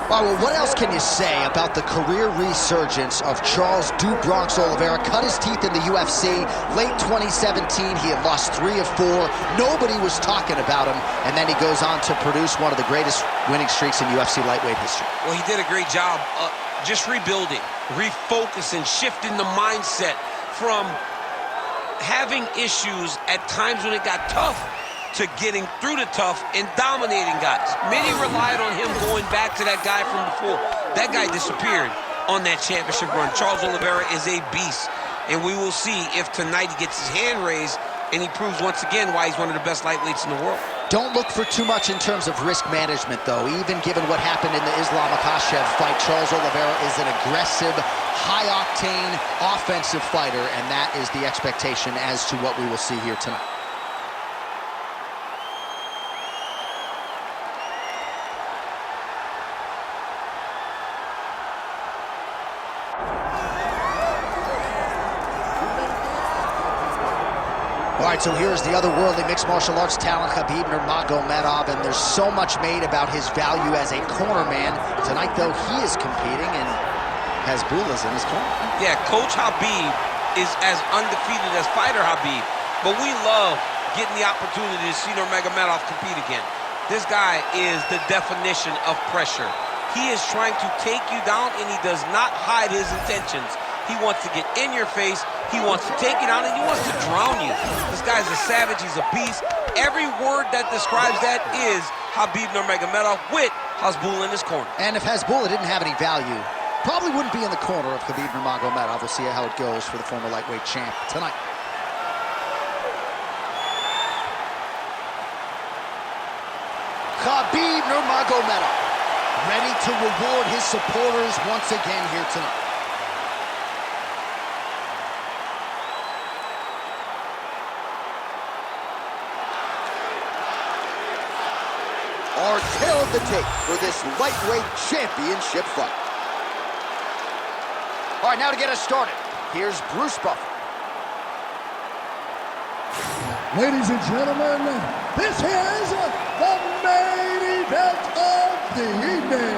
Oh, well, what else can you say about the career resurgence of Charles "Du Bronx" Oliveira? Cut his teeth in the UFC. Late 2017, he had lost 3 of 4. Nobody was talking about him, and then he goes on to produce one of the greatest winning streaks in UFC lightweight history. Well, he did a great job just rebuilding, refocusing, shifting the mindset from having issues at times when it got tough to getting through the tough and dominating guys. Many relied on him going back to that guy from before. That guy disappeared on that championship run. Charles Oliveira is a beast, and we will see if tonight he gets his hand raised and he proves once again why he's one of the best lightweights in the world. Don't look for too much in terms of risk management, though. Even given what happened in the Islam Makhachev fight, Charles Oliveira is an aggressive, high-octane, offensive fighter, and that is the expectation as to what we will see here tonight. All right, so here's the otherworldly mixed martial arts talent, Khabib Nurmagomedov, and there's so much made about his value as a corner man. Tonight, though, he is competing, and Hasbullah's in his corner. Yeah, Coach Khabib is as undefeated as fighter Khabib, but we love getting the opportunity to see Nurmagomedov compete again. This guy is the definition of pressure. He is trying to take you down, and he does not hide his intentions. He wants to get in your face, he wants to take you down, and he wants to drown you. This guy's a savage, he's a beast. Every word that describes that is Khabib Nurmagomedov with Hasbullah in his corner. And if Hasbullah didn't have any value, probably wouldn't be in the corner of Khabib Nurmagomedov. We'll see how it goes for the former lightweight champ tonight. Khabib Nurmagomedov, ready to reward his supporters once again here tonight. Our tale of the tape for this lightweight championship fight. All right, now to get us started, here's Bruce Buffer. Ladies and gentlemen, this is the main event of the evening.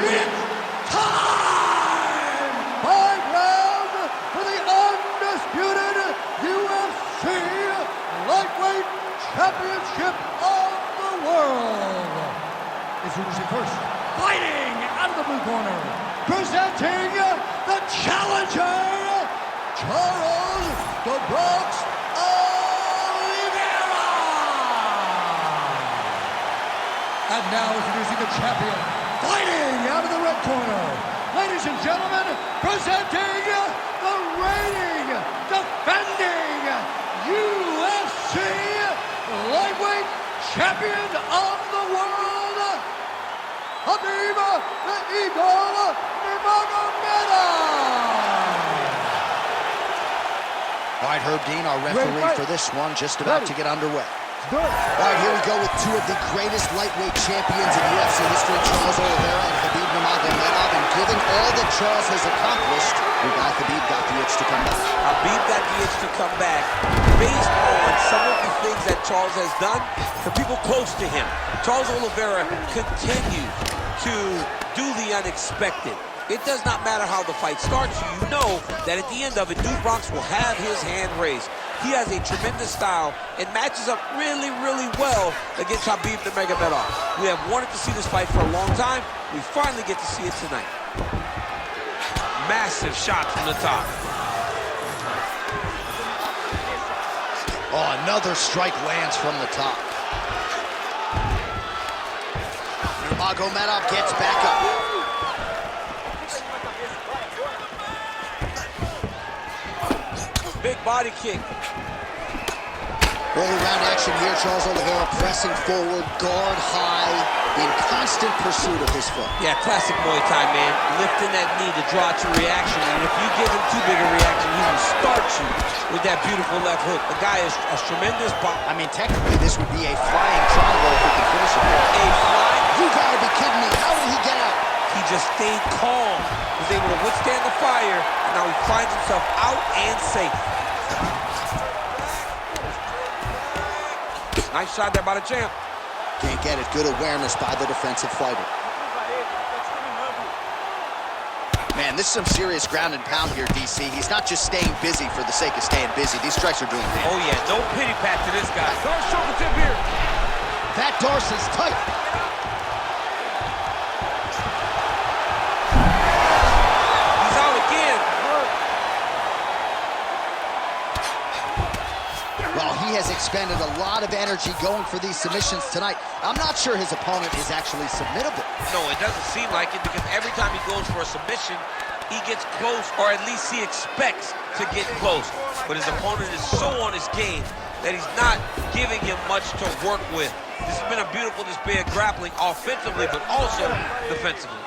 It's time! 5 rounds for the undisputed UFC Lightweight Championship of the world. Introducing first, fighting out of the blue corner, presenting the challenger, Charles "Du Bronx" Oliveira. And now introducing the champion, fighting out of the red corner, ladies and gentlemen, presenting the reigning, defending UFC Lightweight Champion of the world, Khabib the Eagle Nurmagomedov. All right, Herb Dean, our referee for this one, just about to get underway. All right, here we go with 2 of the greatest lightweight champions in UFC history, Charles Oliveira and Khabib Nurmagomedov. And given all that Charles has accomplished, your guy Khabib got the itch to come back. Khabib got the itch to come back based on some of the things that Charles has done for people close to him. Charles Oliveira continues to do the unexpected. It does not matter how the fight starts. You know that at the end of it, Du Bronx will have his hand raised. He has a tremendous style and matches up really, really well against Khabib Nurmagomedov. We have wanted to see this fight for a long time. We finally get to see it tonight. Massive shot from the top. Oh, another strike lands from the top. Nurmagomedov gets back up. Big body kick. All-around action here. Charles Oliveira pressing forward, guard high, in constant pursuit of his foot. Yeah, classic Muay Thai, man. Lifting that knee to draw to reaction, and if you give him too big a reaction, he will start you with that beautiful left hook. The guy is a tremendous boxer. I mean, technically, this would be a flying triangle if he could finish it. A flying... You gotta be kidding me. How did he get out? He just stayed calm, was able to withstand the fire, and now he finds himself out and safe. Nice shot there by the champ. Can't get it. Good awareness by the defensive fighter. Man, this is some serious ground and pound here, DC. He's not just staying busy for the sake of staying busy. These strikes are doing damage. Oh, yeah. No pity pat to this guy. Darce shoulder tip here. That Darce is tight. He's out again. Well, he has expended a lot of energy going for these submissions tonight. I'm not sure his opponent is actually submittable. No, it doesn't seem like it, because every time he goes for a submission, he gets close, or at least he expects to get close. But his opponent is so on his game that he's not giving him much to work with. This has been a beautiful display of grappling offensively, but also defensively.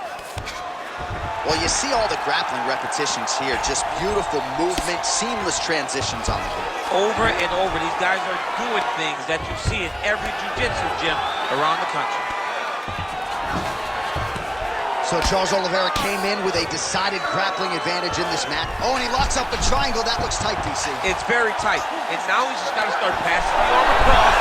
Well, you see all the grappling repetitions here. Just beautiful movement, seamless transitions on the board. Over and over, these guys are doing things that you see in every jiu-jitsu gym around the country. So Charles Oliveira came in with a decided grappling advantage in this match. Oh, and he locks up the triangle. That looks tight, DC. It's very tight. And now he's just got to start passing the arm across.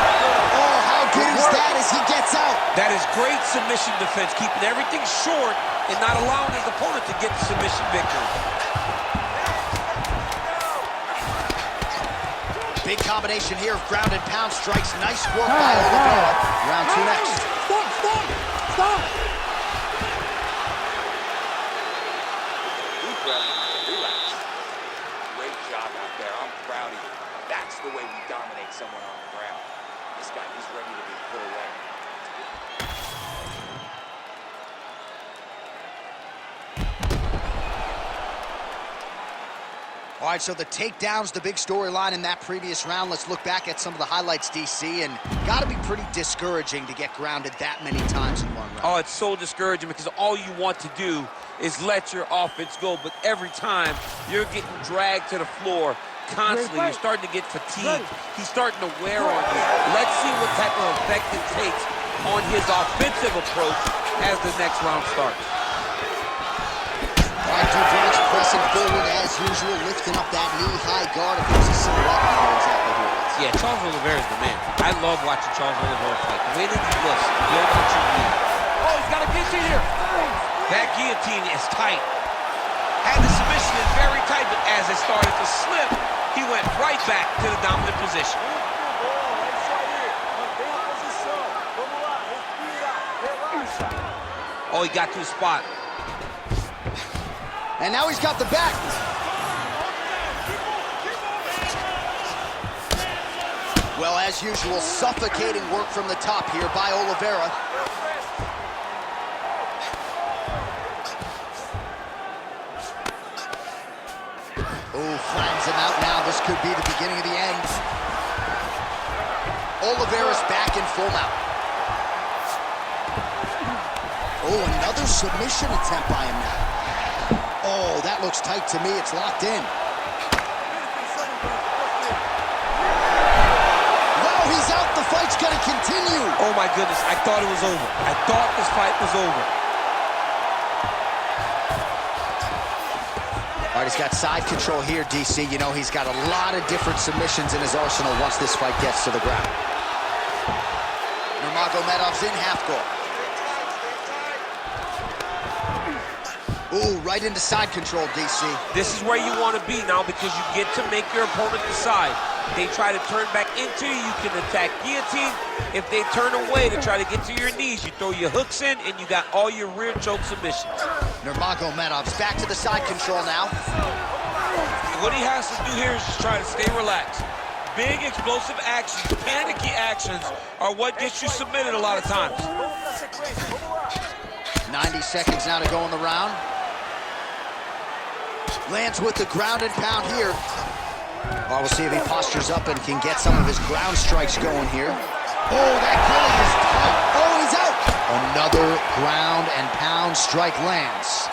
Oh, how good is that as he gets out? That is great submission defense, keeping everything short and not allowing his opponent to get the submission victory. Big combination here of ground and pound strikes. Nice work by Oliveira. Round two next. Stop! Relax. Great job out there. I'm proud of you. That's the way we dominate someone on the ground. This guy, he's ready to be put away. All right, so the takedown's the big storyline in that previous round. Let's look back at some of the highlights, DC, and got to be pretty discouraging to get grounded that many times in one round. Oh, it's so discouraging, because all you want to do is let your offense go, but every time you're getting dragged to the floor constantly, you're starting to get fatigued. He's starting to wear on you. Let's see what type of effect it takes on his offensive approach as the next round starts. All right, Dubronx pressing forward as usual, lifting up that knee-high guard. If it was a silhouette, you know exactly who it is. Yeah, Charles Oliveira is the man. I love watching Charles Oliveira fight. The way that he lifts, build what you need. Oh, he's got a guillotine here. That guillotine is tight. And the submission is very tight, but as it started to slip, he went right back to the dominant position. Oh, he got to his spot. And now he's got the back. Well, as usual, suffocating work from the top here by Oliveira. Oh, flattens him out now. This could be the beginning of the end. Oliveira's back in full mount. Oh, another submission attempt by him now. Oh, that looks tight to me. It's locked in. Wow, he's out. The fight's gonna continue. Oh my goodness, I thought it was over. I thought this fight was over. All right, he's got side control here, DC. You know, he's got a lot of different submissions in his arsenal once this fight gets to the ground. Nurmagomedov's in half guard. Ooh, right into side control, DC. This is where you want to be now, because you get to make your opponent decide. They try to turn back into you, you can attack guillotine. If they turn away to try to get to your knees, you throw your hooks in, and you got all your rear choke submissions. Nurmagomedov's back to the side control now. What he has to do here is just try to stay relaxed. Big explosive actions, panicky actions are what gets you submitted a lot of times. 90 seconds now to go in the round. Lands with the ground and pound here. Oh, we'll see if he postures up and can get some of his ground strikes going here. Oh, that gully is tight. Oh, he's out. Another ground and pound strike lands.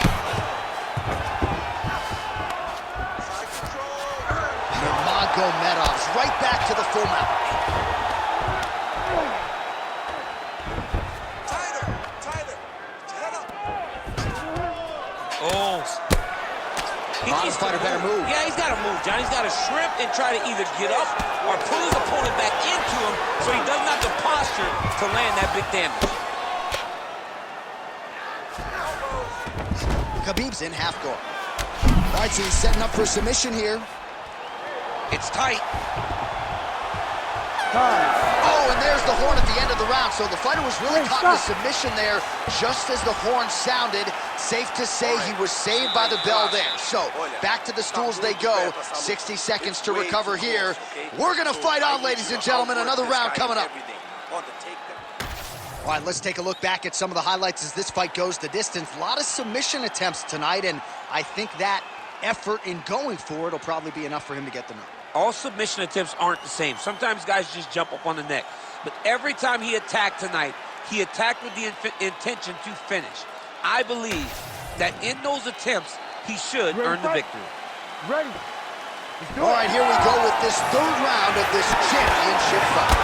Nurmagomedov's right back to the full mount. Bottom fighter better move. Yeah, he's got to move, John. He's got to shrimp and try to either get up or pull his opponent back into him so he doesn't have the posture to land that big damage. Khabib's in half guard. All right, so he's setting up for a submission here. It's tight. Oh, and there's the horn at the end of the round. So the fighter was really caught in a submission there just as the horn sounded. Safe to say he was saved by the bell there. So back to the stools they go. 60 seconds to recover here. We're going to fight on, ladies and gentlemen. Another round coming up. All right, let's take a look back at some of the highlights as this fight goes the distance. A lot of submission attempts tonight, and I think that effort in going for it will probably be enough for him to get the knock. All submission attempts aren't the same. Sometimes guys just jump up on the neck. But every time he attacked tonight, he attacked with the intention to finish. I believe that in those attempts, he should earn the victory. Ready. All right, here we go with this third round of this championship fight.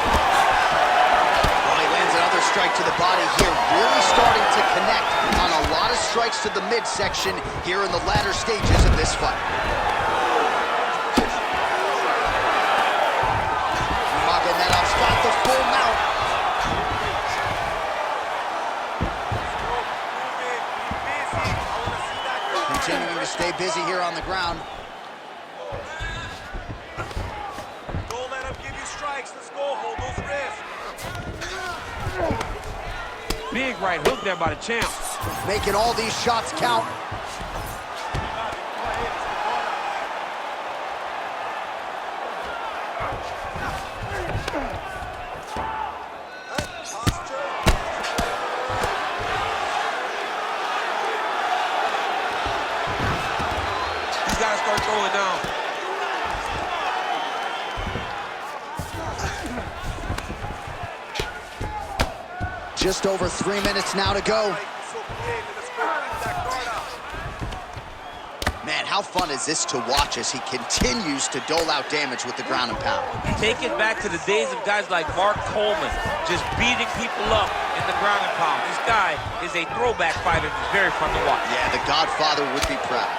Well, he lands another strike to the body here, really starting to connect on a lot of strikes to the midsection here in the latter stages of this fight. Nurmagomedov's got the full mount. Continuing to stay busy here on the ground. Don't let him give you strikes. Let's go. Hold those wrists. Big right hook there by the champ. Making all these shots count. He's got to start throwing down. Just over 3 minutes now to go. Man, how fun is this to watch as he continues to dole out damage with the ground and pound. Take it back to the days of guys like Mark Coleman, just beating people up in the ground and pound. This guy is a throwback fighter. It's very fun to watch. Yeah, the Godfather would be proud.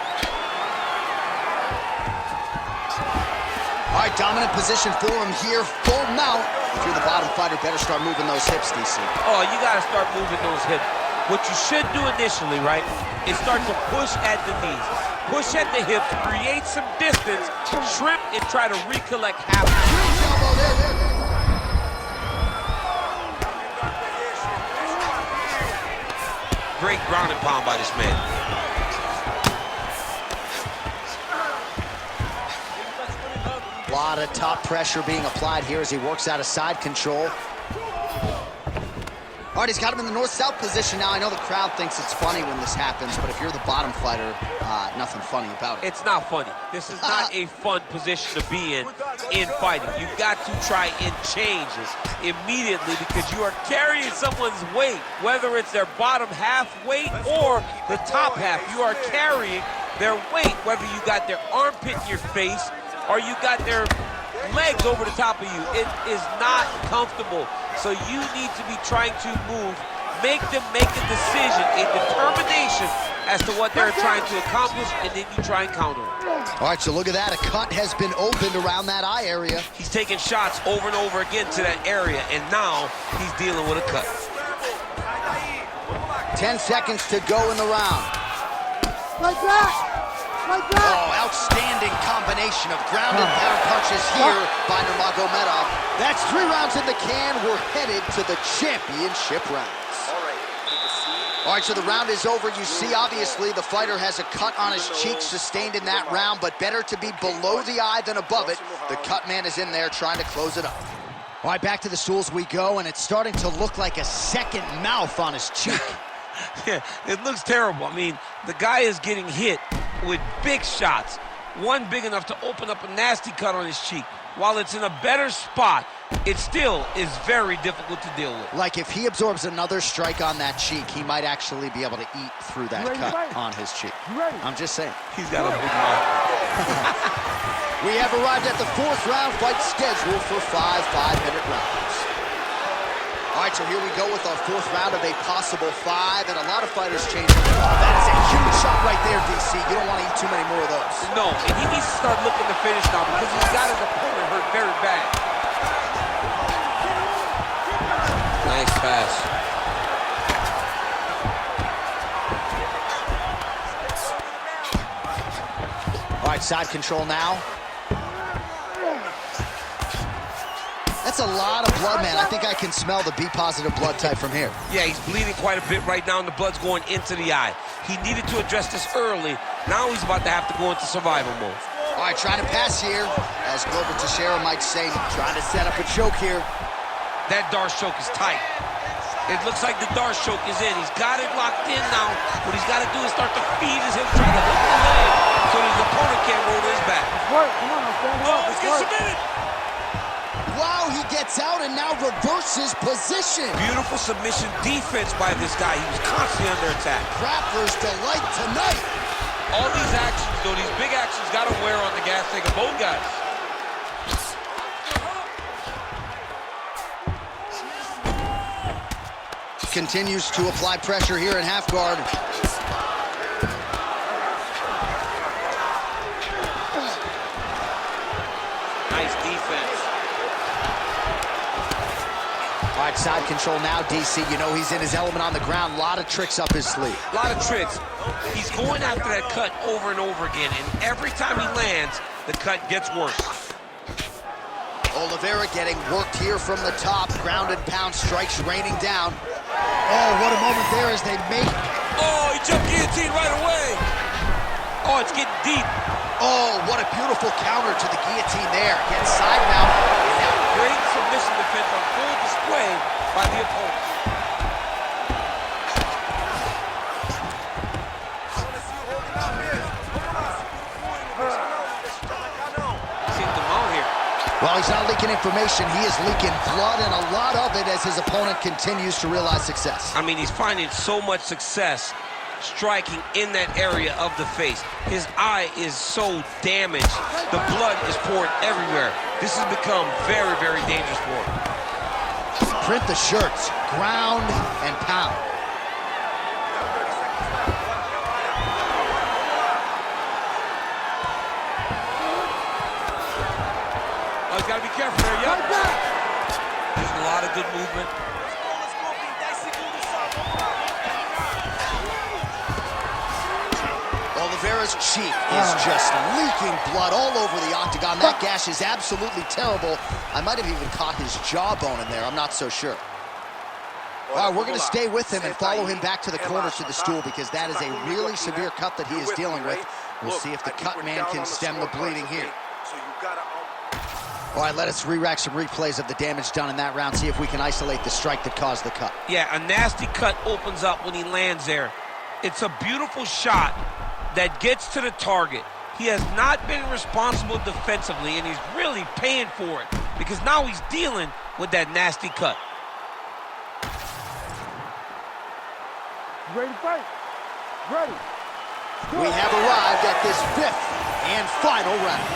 All right, dominant position for him here, full mount. If you're the bottom fighter, better start moving those hips, DC. Oh, you got to start moving those hips. What you should do initially, right, is start to push at the knees. Push at the hips, create some distance, shrimp, and try to recollect half. Great ground and pound by this man. A lot of top pressure being applied here as he works out of side control. All right, he's got him in the north-south position now. I know the crowd thinks it's funny when this happens, but if you're the bottom fighter, nothing funny about it. It's not funny. This is not a fun position to be in fighting. You've got to try and change this immediately because you are carrying someone's weight, whether it's their bottom half weight or the top half. You are carrying their weight, whether you got their armpit in your face or you got their legs over the top of you. It is not comfortable. So you need to be trying to move, make them make a decision, a determination as to what they're trying to accomplish, and then you try and counter it. All right, so look at that. A cut has been opened around that eye area. He's taking shots over and over again to that area, and now he's dealing with a cut. 10 seconds to go in the round. Like that! Like that! Oh, outstanding combination of ground and pound punches here by Nurmagomedov. That's 3 rounds in the can. We're headed to the championship rounds. All right, so the round is over. You see, obviously, the fighter has a cut on his cheek sustained in that round, but better to be below the eye than above it. The cut man is in there trying to close it up. All right, back to the stools we go, and it's starting to look like a second mouth on his cheek. Yeah, it looks terrible. I mean, the guy is getting hit with big shots. One big enough to open up a nasty cut on his cheek. While it's in a better spot, it still is very difficult to deal with. Like if he absorbs another strike on that cheek, he might actually be able to eat through that cut on his cheek. I'm just saying. He's got a big mouth. We have arrived at the 4th round, fight scheduled for 5 5-minute rounds. All right, so here we go with our fourth round of a possible 5, and a lot of fighters change. Oh, that is a huge shot right there, DC. You don't want to eat too many more of those. No, and he needs to start looking to finish now because he's got his opponent hurt very bad. Nice pass. All right, side control now. That's a lot of blood, man. I think I can smell the B-positive blood type from here. Yeah, he's bleeding quite a bit right now, and the blood's going into the eye. He needed to address this early. Now he's about to have to go into survival mode. All right, trying to pass here. As Glover Teixeira might say, trying to set up a choke here. That Darce choke is tight. It looks like the Darce choke is in. He's got it locked in now. What he's got to do is start to feed his hip, try to hook the leg so that his opponent can't roll to his back. Work, come on, stand up. Let's get submitted. Wow, he gets out and now reverses position. Beautiful submission defense by this guy. He was constantly under attack. Grappler's delight tonight. All these actions, though, these big actions got to wear on the gas tank of both guys. Continues to apply pressure here in half guard. Nice defense. All right, side control now, DC. You know he's in his element on the ground. A lot of tricks up his sleeve. A lot of tricks. He's going after that cut over and over again, and every time he lands, the cut gets worse. Oliveira getting worked here from the top. Ground and pound strikes raining down. Oh, what a moment there as they make. Oh, he jumped guillotine right away. Oh, it's getting deep. Oh, what a beautiful counter to the guillotine there. Gets side mount. Great submission defense on full display by the opponent. Seeing them out here. Well, he's not leaking information. He is leaking blood, and a lot of it as his opponent continues to realize success. I mean, he's finding so much success striking in that area of the face. His eye is so damaged. The blood is poured everywhere. This has become very, very dangerous for him. Print the shirts. Ground and pound. Oh, he's got to be careful there, yup. There's a lot of good movement. Oliveira's cheek is just leaking blood all over the octagon. That gash is absolutely terrible. I might have even caught his jawbone in there. I'm not so sure. All right, we're going to stay with him and follow him back to the corner to the stool because that is a really severe cut that he is dealing with. We'll see if the cut man can stem the bleeding here. All right, let us re-rack some replays of the damage done in that round, see if we can isolate the strike that caused the cut. Yeah, a nasty cut opens up when he lands there. It's a beautiful shot that gets to the target. He has not been responsible defensively, and he's really paying for it because now he's dealing with that nasty cut. Ready to fight? Ready. We have arrived at this 5th and final round.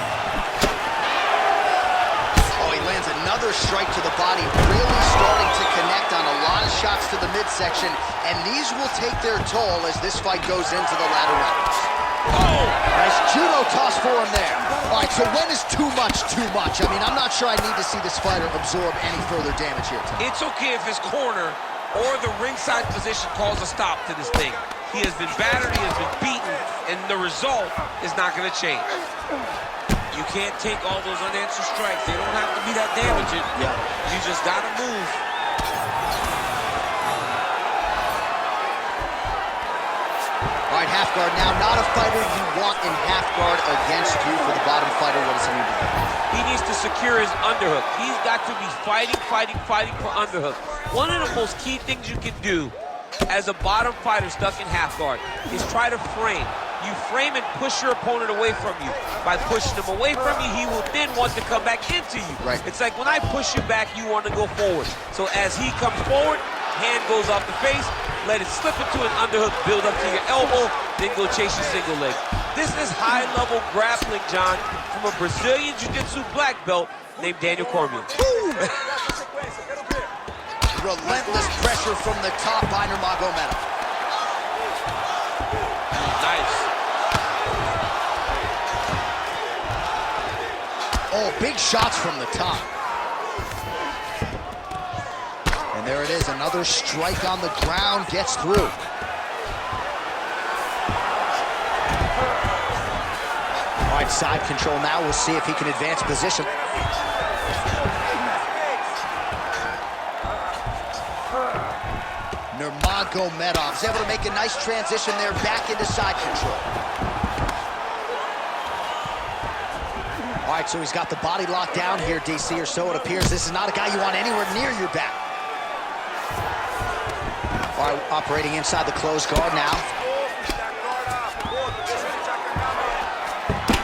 Oh, he lands another strike to the body, really starting to connect on a lot of shots to the midsection, and these will take their toll as this fight goes into the latter rounds. Oh, nice judo toss for him there. All right, so when is too much too much? I mean, I'm not sure I need to see this fighter absorb any further damage here tonight. It's okay if his corner or the ringside position calls a stop to this thing. He has been battered, he has been beaten, and the result is not going to change. You can't take all those unanswered strikes. They don't have to be that damaging. Yeah. You just got to move. All right, half guard now. Not a fighter you want in half guard against you. For the bottom fighter, what does he need to do? He needs to secure his underhook. He's got to be fighting for underhook. One of the most key things you can do as a bottom fighter stuck in half guard is try to frame. You frame and push your opponent away from you. By pushing him away from you, he will then want to come back into you. Right. It's like when I push you back, you want to go forward. So as he comes forward, hand goes off the face, let it slip into an underhook, build up to your elbow, then go chase your single leg. This is high-level grappling, John, from a Brazilian Jiu-Jitsu black belt named Daniel Cormier. Relentless pressure from the top by Nurmagomedov. Nice. Oh, big shots from the top. And there it is, another strike on the ground, gets through. All right, side control now. We'll see if he can advance position. Nurmagomedov is able to make a nice transition there back into side control. All right, so he's got the body locked down here, DC, or so it appears. This is not a guy you want anywhere near your back. All right, operating inside the closed guard now.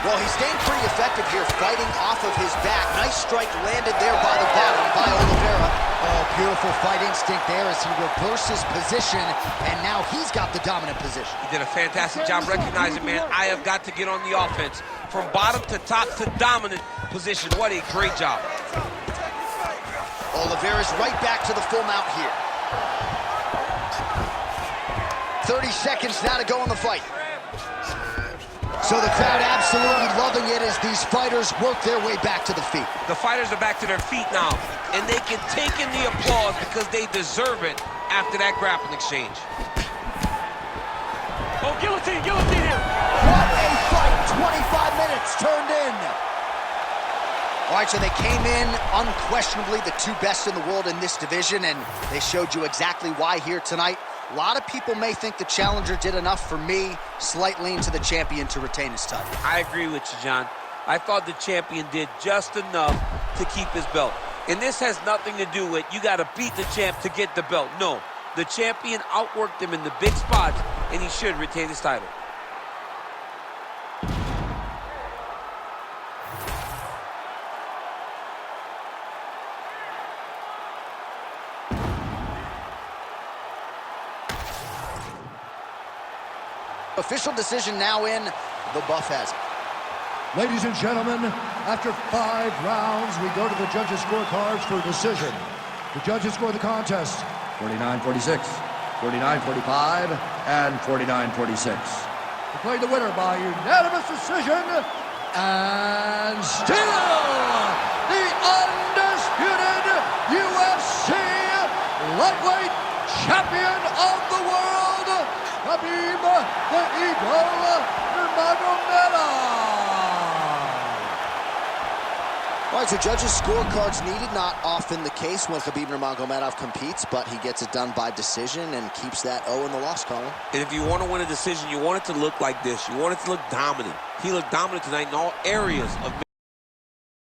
Well, he's staying pretty effective here, fighting off of his back. Nice strike landed there by the bottom by Oliveira. Oh, beautiful fight instinct there as he reverses position, and now he's got the dominant position. He did a fantastic job recognizing, man, I have got to get on the offense. From bottom to top to dominant position. What a great job. Oliveira's right back to the full mount here. 30 seconds now to go in the fight. So the crowd absolutely loving it as these fighters work their way back to the feet. The fighters are back to their feet now, and they can take in the applause because they deserve it after that grappling exchange. Oh, guillotine, guillotine here. What a fight! 25 minutes turned in. All right, so they came in unquestionably the two best in the world in this division, and they showed you exactly why here tonight. A lot of people may think the challenger did enough. For me, slight lean to the champion to retain his title. I agree with you, John. I thought the champion did just enough to keep his belt. And this has nothing to do with you got to beat the champ to get the belt. No, the champion outworked him in the big spots, and he should retain his title. Official decision now in. The buff has it. Ladies and gentlemen, after 5 rounds, we go to the judges' scorecards for decision. The judges score the contest 49-46, 49-45, and 49-46. Declared the winner by unanimous decision, and still the undisputed UFC lightweight champion of the world, Khabib the Eagle Nurmagomedov. All right, so judges' scorecards needed. Not often the case when Khabib Nurmagomedov competes, but he gets it done by decision and keeps that O in the loss column. And if you want to win a decision, you want it to look like this. You want it to look dominant. He looked dominant tonight in all areas of